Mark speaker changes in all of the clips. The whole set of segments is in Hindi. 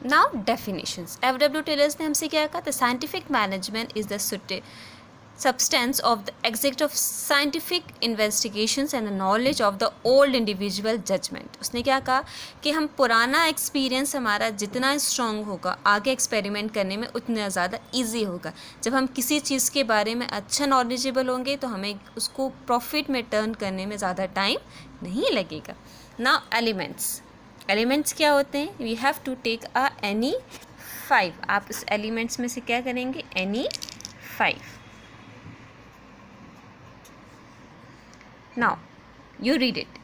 Speaker 1: Now definitions. एफ.डब्ल्यू. टेलर्स ने हमसे क्या कहा? The scientific management is the substance of the executive of scientific investigations and the knowledge of the old individual judgment। उसने क्या कहा कि हम पुराना एक्सपीरियंस हमारा जितना स्ट्रॉन्ग होगा आगे एक्सपेरिमेंट करने में उतना ज़्यादा इजी होगा। जब हम किसी चीज़ के बारे में अच्छा नॉलेजेबल होंगे तो हमें उसको प्रॉफिट में टर्न करने में ज़्यादा टाइम नहीं लगेगा। नाउ एलिमेंट्स क्या होते हैं? We have to take a any 5। आप इस एलिमेंट्स में से क्या करेंगे? Any 5। Now you read it.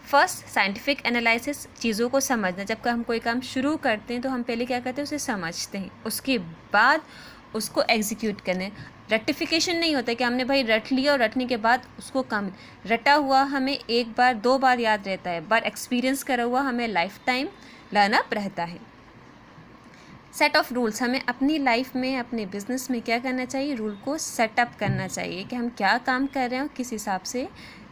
Speaker 1: First, scientific analysis, चीज़ों को समझना। जब हम कोई काम शुरू करते हैं तो हम पहले क्या करते हैं? उसे समझते हैं, उसके बाद उसको एग्जीक्यूट करने। रेक्टिफिकेशन नहीं होता कि हमने भाई रट लिया और रटने के बाद उसको काम, रटा हुआ हमें एक बार दो बार याद रहता है, बट एक्सपीरियंस करा हुआ हमें लाइफ टाइम लर्नअप रहता है। सेट ऑफ रूल्स, हमें अपनी लाइफ में अपने बिजनेस में क्या करना चाहिए? रूल को सेटअप करना चाहिए कि हम क्या काम कर रहे हैं और किस हिसाब से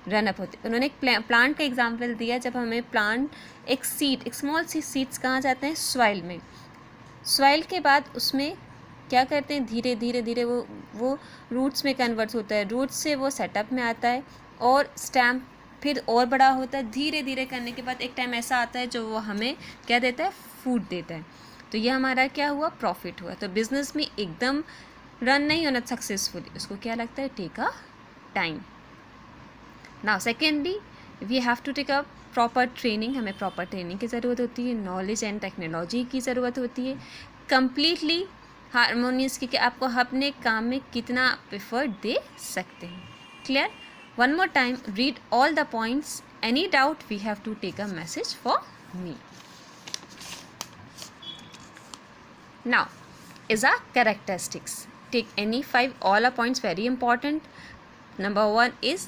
Speaker 1: रनअप होते। उन्होंने एक प्लांट का एग्जांपल दिया। जब हमें प्लांट एक सीड, एक स्मॉल सी सीड्स कहाँ जाते हैं? सॉइल में। सॉइल के बाद उसमें क्या करते हैं? धीरे धीरे धीरे वो रूट्स में कन्वर्ट होता है, रूट्स से वो सेटअप में आता है और स्टैम फिर और बड़ा होता है। धीरे धीरे करने के बाद एक टाइम ऐसा आता है जो वो हमें क्या देता है? फूड देता है। तो ये हमारा क्या हुआ? प्रॉफिट हुआ। तो बिजनेस में एकदम रन नहीं होना सक्सेसफुली, उसको क्या लगता है? Take a time. Now secondly, we have to take a proper training. हमें प्रॉपर ट्रेनिंग की ज़रूरत होती है, नॉलेज एंड टेक्नोलॉजी की ज़रूरत होती है, कंप्लीटली हारमोनियस की, कि आपको अपने काम में कितना एफर्ट दे सकते हैं। Clear? One more time, read all the points. Any doubt, we have to take a message for me. Now is our characteristics. Take any 5, all are points very important. Number 1 is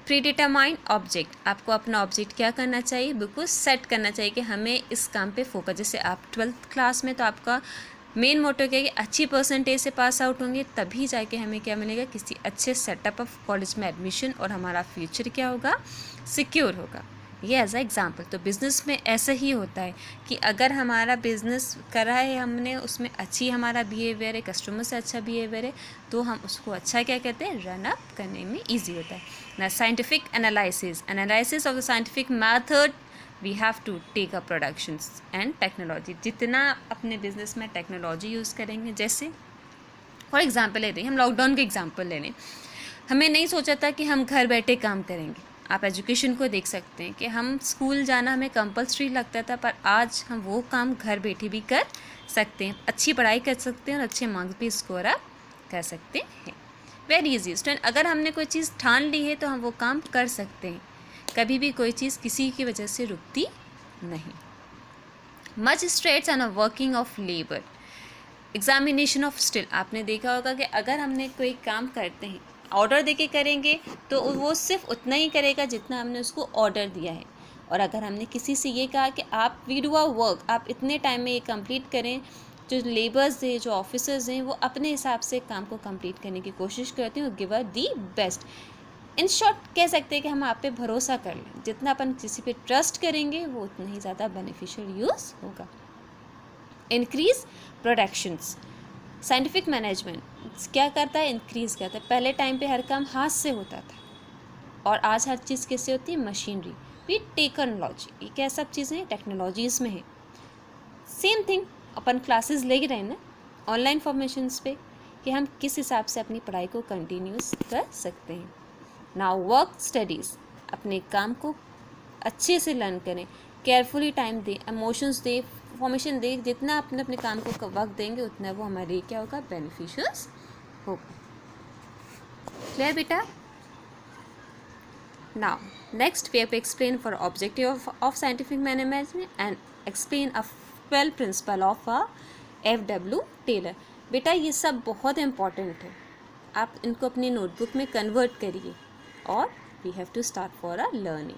Speaker 1: predetermined object. आपको अपना ऑब्जेक्ट क्या करना चाहिए? बिल्कुल सेट करना चाहिए कि हमें इस काम पे फोकस। जैसे आप 12th क्लास में, तो आपका मेन मोटो क्या है कि अच्छी परसेंटेज से पास आउट होंगे, तभी जाके हमें क्या मिलेगा? किसी अच्छे सेटअप ऑफ कॉलेज में एडमिशन, और हमारा फ्यूचर क्या होगा? सिक्योर होगा। ये एज अ एग्जाम्पल। तो बिज़नेस में ऐसा ही होता है कि अगर हमारा बिज़नेस करा है हमने, उसमें अच्छी हमारा बिहेवियर है, कस्टमर से अच्छा बिहेवियर है, तो हम उसको अच्छा क्या कहते हैं? रन अप करने में ईजी होता है ना। Scientific analysis of the scientific method, we have to take a productions and technology. जितना अपने बिजनेस में टेक्नोलॉजी यूज़ करेंगे, जैसे फॉर एग्जांपल लेते हैं, हम लॉकडाउन के एग्जांपल ले लें। हमें नहीं सोचा था कि हम घर बैठे काम करेंगे। आप एजुकेशन को देख सकते हैं कि हम स्कूल जाना हमें कंपलसरी लगता था, पर आज हम वो काम घर बैठे भी कर सकते हैं, अच्छी पढ़ाई कर सकते हैं और अच्छे मार्क्स भी स्कोर अप कर सकते हैं। Very easy student. अगर हमने कोई चीज़ ठान ली है तो हम वो काम कर सकते हैं। कभी भी कोई चीज़ किसी की वजह से रुकती नहीं। Much straights and a working of labour, examination of still. आपने देखा होगा कि अगर हमने कोई काम करते हैं, ऑर्डर देके करेंगे तो वो सिर्फ उतना ही करेगा जितना हमने उसको ऑर्डर दिया है। और अगर हमने किसी से ये कहा कि आप वी डू अ वर्क, आप इतने टाइम में ये कंप्लीट करें, जो लेबर्स हैं, जो ऑफिसर्स हैं, वो अपने हिसाब से काम को कंप्लीट करने की कोशिश करते हैं और give a the best. In short कह सकते हैं कि हम आप पे भरोसा कर लें। जितना अपन किसी पे ट्रस्ट करेंगे वो उतना ही ज़्यादा बेनिफिशियल यूज़ होगा। इंक्रीज प्रोडक्शंस, साइंटिफिक मैनेजमेंट क्या करता है? इंक्रीज़ करता है। पहले टाइम पे हर काम हाथ से होता था और आज हर चीज़ किससे होती है? मशीनरी। भी टेक्नोलॉजी, ये क्या सब चीज़ें टेक्नोलॉजीज़ में है। सेम थिंग अपन क्लासेस ले रहे हैं ना ऑनलाइन फॉर्मेशंस पे, कि हम किस हिसाब से अपनी पढ़ाई को कंटिन्यूस कर सकते हैं। नाउ वर्क स्टडीज़, अपने काम को अच्छे से लर्न करें, केयरफुली टाइम दें, इमोशंस दें, फॉर्मेशन दें। जितना अपने अपने काम को वक्त देंगे उतना वो हमारे लिए क्या होगा? बेनिफिशियस होगा। क्लियर बेटा? Now next we have to explain for objective of scientific management and explain a 12 principle of a F.W. Taylor. बेटा ये सब बहुत इंपॉर्टेंट है, आप इनको अपनी नोटबुक में कन्वर्ट करिए और we have to start for a learning.